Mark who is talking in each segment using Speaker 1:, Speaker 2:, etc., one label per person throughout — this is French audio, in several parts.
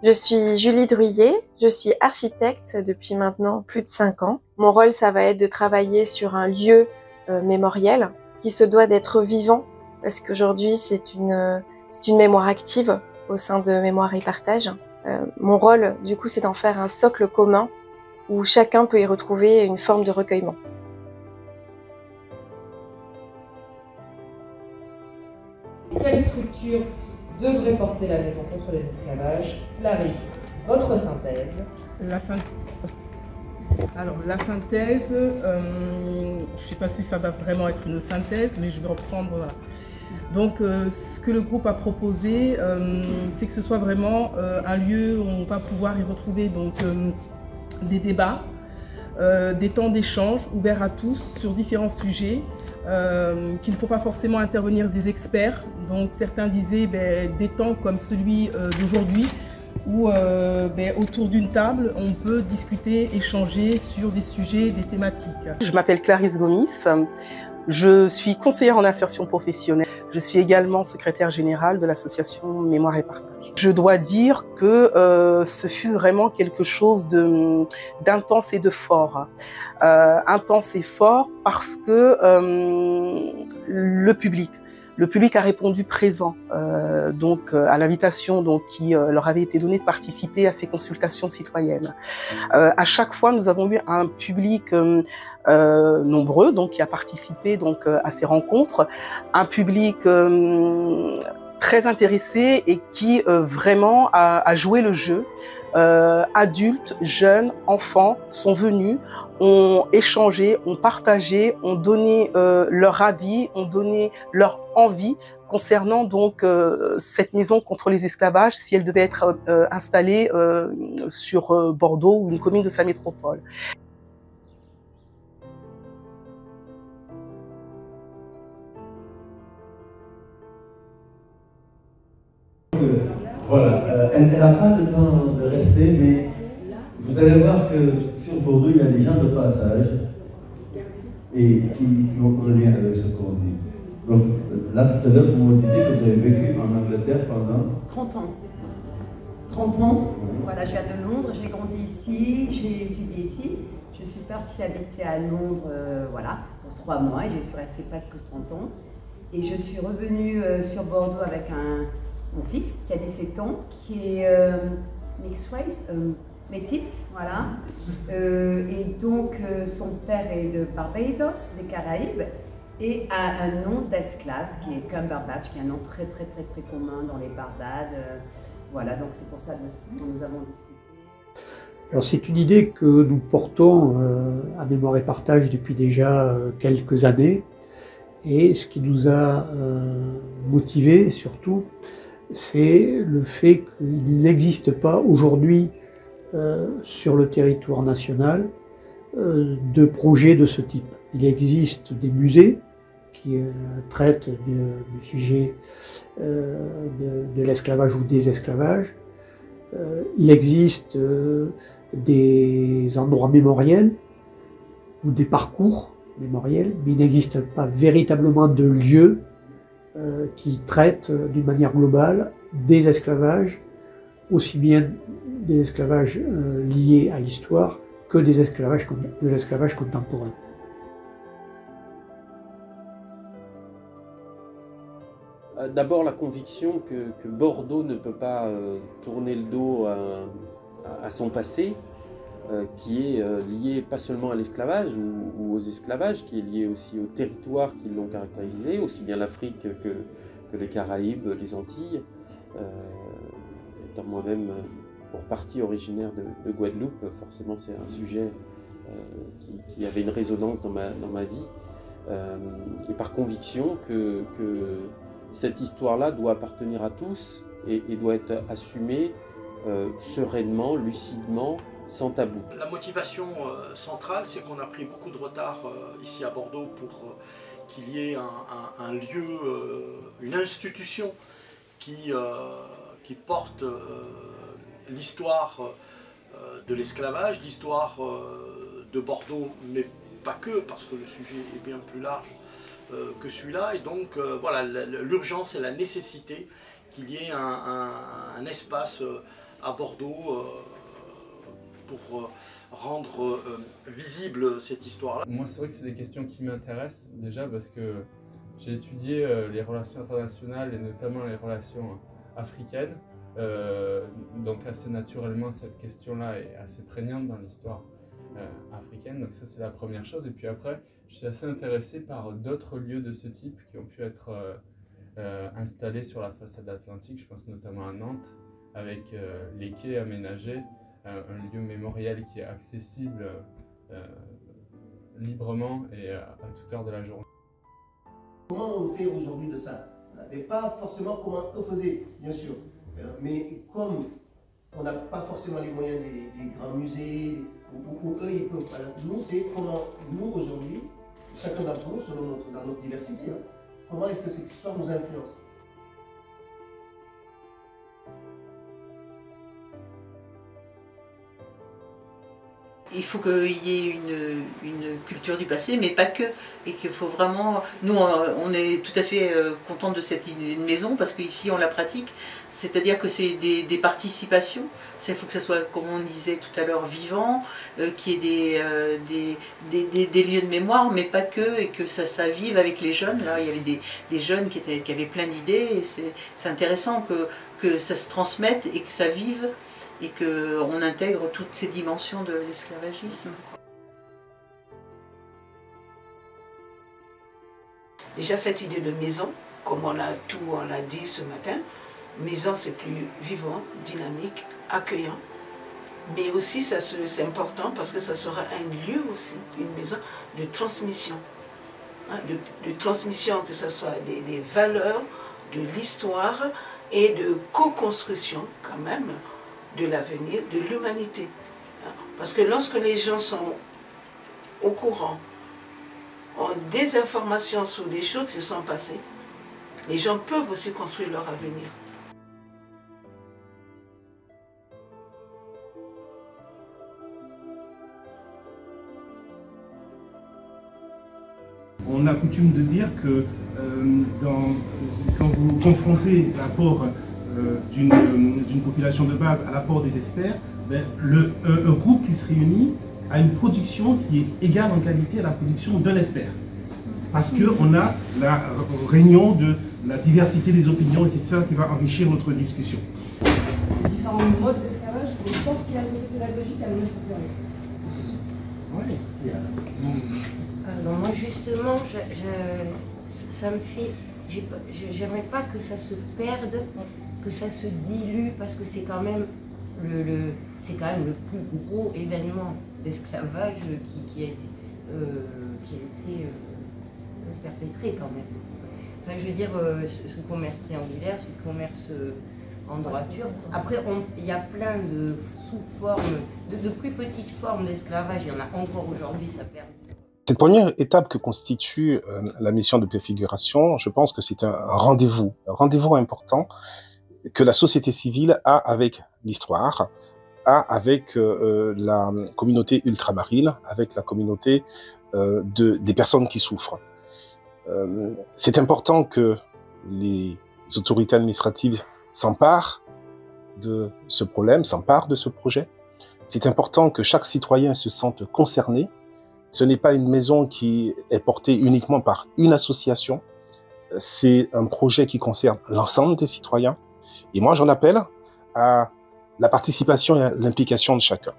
Speaker 1: Je suis Julie Druillet, je suis architecte depuis maintenant plus de 5 ans. Mon rôle, ça va être de travailler sur un lieu mémoriel qui se doit d'être vivant parce qu'aujourd'hui, c'est une mémoire active au sein de Mémoire et Partage. Mon rôle, du coup, c'est d'en faire un socle commun où chacun peut y retrouver une forme de recueillement.
Speaker 2: Quelle structure devrait porter la maison contre les esclavages? Clarisse, votre synthèse.
Speaker 3: Alors la synthèse, je ne sais pas si ça va vraiment être une synthèse, mais je vais reprendre. Voilà. Donc ce que le groupe a proposé, c'est que ce soit vraiment un lieu où on va pouvoir y retrouver donc, des débats, des temps d'échange ouverts à tous sur différents sujets, qu'il ne faut pas forcément intervenir des experts. Donc certains disaient des temps comme celui d'aujourd'hui, où autour d'une table, on peut discuter, échanger sur des sujets, des thématiques.
Speaker 4: Je m'appelle Clarisse Gomis, je suis conseillère en insertion professionnelle. Je suis également secrétaire générale de l'association Mémoire et Partage. Je dois dire que ce fut vraiment quelque chose d'intense et de fort. Intense et fort parce que le public a répondu présent à l'invitation qui leur avait été donnée de participer à ces consultations citoyennes. À chaque fois, nous avons eu un public nombreux qui a participé à ces rencontres, un public très intéressé et qui vraiment a joué le jeu. Adultes, jeunes, enfants sont venus, ont échangé, ont partagé, ont donné leur avis, ont donné leur envie concernant cette maison contre les esclavages, si elle devait être installée sur Bordeaux ou une commune de sa métropole.
Speaker 5: Voilà, elle n'a pas le temps de rester, mais vous allez voir que sur Bordeaux, il y a des gens de passage et qui ont un lien avec ce qu'on dit. Donc là, tout à l'heure, vous me disiez que vous avez vécu en Angleterre pendant
Speaker 6: 30 ans. 30 ans. Voilà, je viens de Londres, j'ai grandi ici, j'ai étudié ici. Je suis partie habiter à Londres voilà, pour 3 mois et je suis restée presque 30 ans. Et je suis revenue sur Bordeaux avec mon fils qui a 17 ans, qui est mixed race, métis, voilà. Et donc son père est de Barbados, des Caraïbes, et a un nom d'esclave qui est Cumberbatch, qui est un nom très commun dans les Bardades. Voilà, donc c'est pour ça que nous avons discuté.
Speaker 7: Alors c'est une idée que nous portons à Mémoire et Partage depuis déjà quelques années. Et ce qui nous a motivés surtout, c'est le fait qu'il n'existe pas aujourd'hui sur le territoire national de projets de ce type. Il existe des musées qui traitent du sujet de l'esclavage ou des esclavages. Il existe des endroits mémoriels ou des parcours mémoriels, mais il n'existe pas véritablement de lieu qui traite d'une manière globale des esclavages, aussi bien des esclavages liés à l'histoire que de l'esclavage contemporain.
Speaker 8: D'abord la conviction que Bordeaux ne peut pas tourner le dos à son passé, qui est lié pas seulement à l'esclavage ou aux esclavages, qui est lié aussi aux territoires qui l'ont caractérisé, aussi bien l'Afrique que les Caraïbes, les Antilles. Étant moi-même pour partie originaire de Guadeloupe, forcément c'est un sujet qui avait une résonance dans ma vie. Et par conviction que cette histoire-là doit appartenir à tous et doit être assumée sereinement, lucidement, sans tabou.
Speaker 9: La motivation centrale, c'est qu'on a pris beaucoup de retard ici à Bordeaux pour qu'il y ait un lieu, une institution qui porte l'histoire de l'esclavage, l'histoire de Bordeaux, mais pas que, parce que le sujet est bien plus large que celui-là. Et donc voilà, l'urgence et la nécessité qu'il y ait un espace à Bordeaux pour rendre visible cette histoire-là?
Speaker 10: Moi, c'est vrai que c'est des questions qui m'intéressent déjà parce que j'ai étudié les relations internationales et notamment les relations africaines. Donc assez naturellement, cette question-là est assez prégnante dans l'histoire africaine. Donc ça, c'est la première chose. Et puis après, je suis assez intéressé par d'autres lieux de ce type qui ont pu être installés sur la façade atlantique. Je pense notamment à Nantes, avec les quais aménagés, un lieu mémorial qui est accessible librement et à toute heure de la journée.
Speaker 11: Comment on fait aujourd'hui de ça? Mais pas forcément comment eux faisaient, bien sûr. Mais comme on n'a pas forcément les moyens des grands musées, où eux ils peuvent. Alors, nous, c'est comment nous aujourd'hui, chacun d'entre nous, selon dans notre diversité, hein, comment est-ce que cette histoire nous influence?
Speaker 12: Il faut qu'il y ait une culture du passé, mais pas que. Et qu'il faut vraiment... Nous, on est tout à fait contents de cette idée de maison, parce qu'ici, on la pratique. C'est-à-dire que c'est des participations. Il faut que ça soit, comme on disait tout à l'heure, vivant, qu'il y ait des lieux de mémoire, mais pas que, et que ça vive avec les jeunes. Là, il y avait des jeunes qui avaient plein d'idées, et c'est intéressant que ça se transmette et que ça vive, et qu'on intègre toutes ces dimensions de l'esclavagisme.
Speaker 13: Déjà cette idée de maison, comme on l'a dit ce matin, maison c'est plus vivant, dynamique, accueillant, mais aussi c'est important parce que ça sera un lieu aussi, une maison de transmission, hein, de transmission, que ce soit des valeurs, de l'histoire et de co-construction quand même, de l'avenir, de l'humanité. Parce que lorsque les gens sont au courant, ont des informations sur des choses qui se sont passées, les gens peuvent aussi construire leur avenir.
Speaker 14: On a coutume de dire que quand vous confrontez l'apport d'une population de base à l'apport des experts, un groupe qui se réunit a une production qui est égale en qualité à la production d'un expert. Parce qu'on a la réunion de la diversité des opinions et c'est ça qui va enrichir notre discussion.
Speaker 15: Différents modes d'esclavage, mais je pense qu'il y a un côté pédagogique à le mettre en place.
Speaker 11: Oui,
Speaker 16: alors moi justement, ça me fait... J'aimerais pas que ça se perde, que ça se dilue, parce que c'est quand même le plus gros événement d'esclavage qui a été perpétré quand même. Enfin, je veux dire, ce commerce triangulaire, ce commerce en droiture. Après, il y a plein de sous-formes, de plus petites formes d'esclavage. Il y en a encore aujourd'hui, ça perd.
Speaker 17: Cette première étape que constitue la mission de préfiguration, je pense que c'est un rendez-vous important que la société civile a avec l'histoire, a avec la communauté ultramarine, avec la communauté des personnes qui souffrent. C'est important que les autorités administratives s'emparent de ce problème, s'emparent de ce projet. C'est important que chaque citoyen se sente concerné. Ce n'est pas une maison qui est portée uniquement par une association, c'est un projet qui concerne l'ensemble des citoyens. Et moi, j'en appelle à la participation et à l'implication de chacun.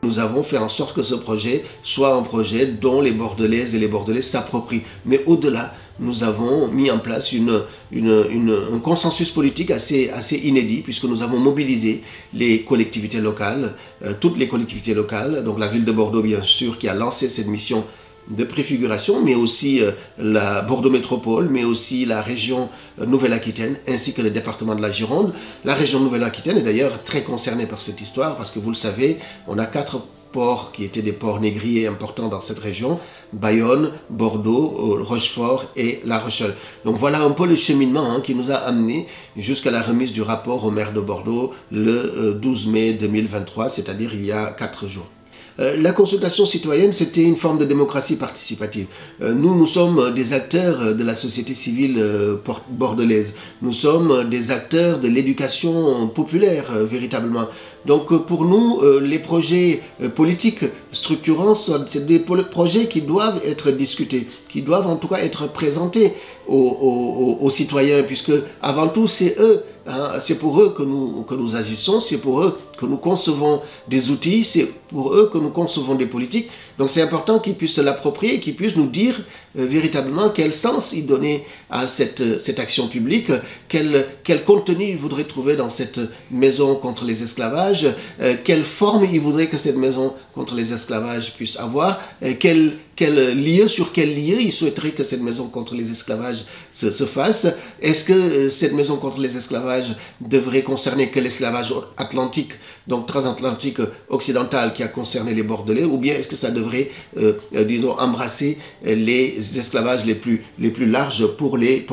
Speaker 11: Nous avons fait en sorte que ce projet soit un projet dont les Bordelaises et les Bordelais s'approprient. Mais au-delà, nous avons mis en place un consensus politique assez inédit, puisque nous avons mobilisé les collectivités locales, toutes les collectivités locales, donc la ville de Bordeaux bien sûr qui a lancé cette mission de préfiguration, mais aussi la Bordeaux Métropole, mais aussi la région Nouvelle-Aquitaine, ainsi que le département de la Gironde. La région Nouvelle-Aquitaine est d'ailleurs très concernée par cette histoire, parce que vous le savez, on a 4 ports qui étaient des ports négriers importants dans cette région, Bayonne, Bordeaux, Rochefort et La Rochelle. Donc voilà un peu le cheminement qui nous a amené jusqu'à la remise du rapport au maire de Bordeaux le 12 mai 2023, c'est-à-dire il y a 4 jours. La consultation citoyenne, c'était une forme de démocratie participative. Nous sommes des acteurs de la société civile bordelaise. Nous sommes des acteurs de l'éducation populaire, véritablement. Donc pour nous, les projets politiques structurants, c'est des projets qui doivent être discutés, qui doivent en tout cas être présentés aux citoyens, puisque avant tout c'est eux, hein, c'est pour eux que nous agissons, c'est pour eux que nous concevons des outils, c'est pour eux que nous concevons des politiques. Donc c'est important qu'ils puissent se l'approprier, qu'ils puissent nous dire véritablement quel sens ils donnaient à cette action publique, quel contenu ils voudraient trouver dans cette maison contre les esclavages, quelle forme ils voudraient que cette maison contre les esclavages puisse avoir, sur quel lieu ils souhaiteraient que cette maison contre les esclavages se fasse. Est-ce que cette maison contre les esclavages devrait concerner que l'esclavage atlantique, donc transatlantique occidental qui a concerné les Bordelais, ou bien est-ce que ça devrait, disons, embrasser les esclavages les plus larges pour les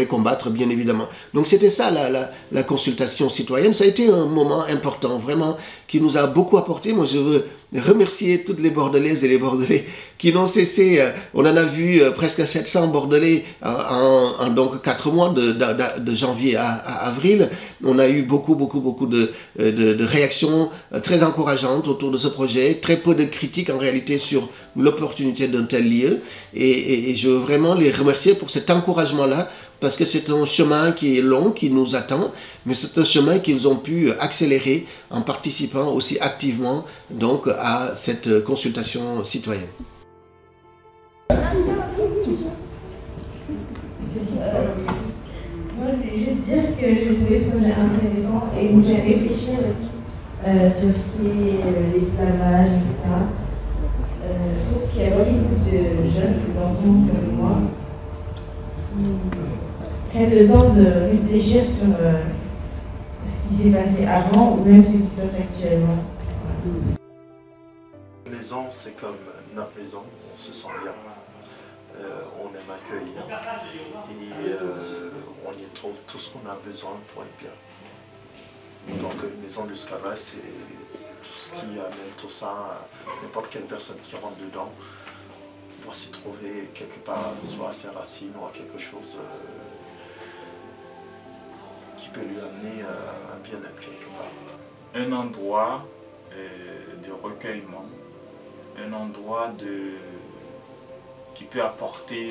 Speaker 11: combattre, bien évidemment. Donc c'était ça la consultation citoyenne. Ça a été un moment important, vraiment, qui nous a beaucoup apporté. Moi, je veux remercier toutes les Bordelaises et les Bordelais qui n'ont cessé. On en a vu presque 700 Bordelais en donc 4 mois, de janvier à avril. On a eu beaucoup de réactions très encourageantes autour de ce projet, très peu de critiques en réalité sur l'opportunité d'un tel lieu. Et je veux vraiment les remercier pour cet encouragement-là, parce que c'est un chemin qui est long, qui nous attend, mais c'est un chemin qu'ils ont pu accélérer en participant aussi activement donc, à cette consultation citoyenne.
Speaker 15: Moi, je voulais juste dire que j'ai trouvé ce projet intéressant et donc j'ai réfléchi aussi sur ce qui est l'esclavage, etc. Je trouve qu'il y a beaucoup de jeunes, d'enfants comme moi, qui prennent le temps de réfléchir sur ce qui s'est passé avant ou même ce qui se passe actuellement.
Speaker 18: La maison, c'est comme notre maison, on se sent bien, on aime accueillir et on y trouve tout ce qu'on a besoin pour être bien. Donc une maison d'esclavage, c'est tout ce qui amène tout ça, n'importe quelle personne qui rentre dedans doit s'y trouver quelque part, soit à ses racines ou à quelque chose qui peut lui amener un bien-être quelque part.
Speaker 19: Un endroit de recueillement, un endroit qui peut apporter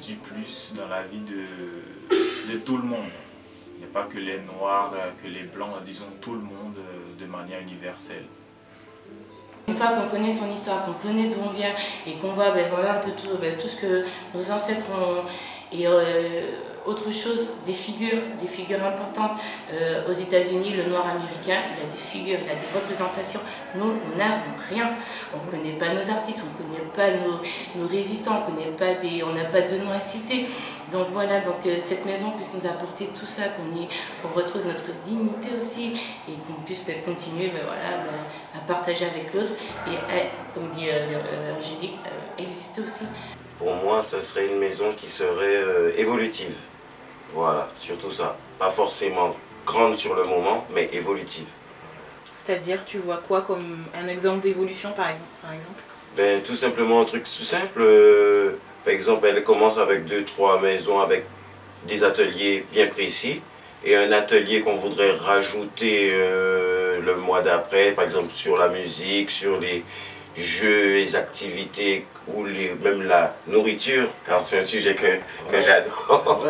Speaker 19: du plus dans la vie de tout le monde. Il n'y a pas que les noirs, que les blancs, disons tout le monde de manière universelle.
Speaker 20: Une fois qu'on connaît son histoire, qu'on connaît d'où on vient et qu'on voit voilà, un peu tout ce que nos ancêtres ont et autre chose, des figures importantes. Aux États-Unis, le noir américain, il a des figures, il a des représentations. Nous n'avons rien. On ne connaît pas nos artistes, on ne connaît pas nos résistants, on n'a pas de nom à citer. Donc voilà, cette maison puisse nous apporter tout ça, qu'on retrouve notre dignité aussi et qu'on puisse continuer à partager avec l'autre et, comme dit Angélique, exister aussi.
Speaker 21: Pour moi, ça serait une maison qui serait évolutive. Voilà, surtout ça. Pas forcément grande sur le moment, mais évolutive.
Speaker 22: C'est-à-dire, tu vois quoi comme un exemple d'évolution, par exemple?
Speaker 21: Ben, tout simplement un truc tout simple. Par exemple, elle commence avec 2-3 maisons avec des ateliers bien précis et un atelier qu'on voudrait rajouter le mois d'après, par exemple sur la musique, sur les jeux, les activités ou même la nourriture, car c'est un sujet que j'adore.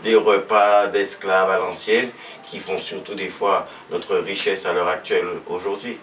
Speaker 21: Les repas d'esclaves à l'ancienne qui font surtout des fois notre richesse à l'heure actuelle aujourd'hui.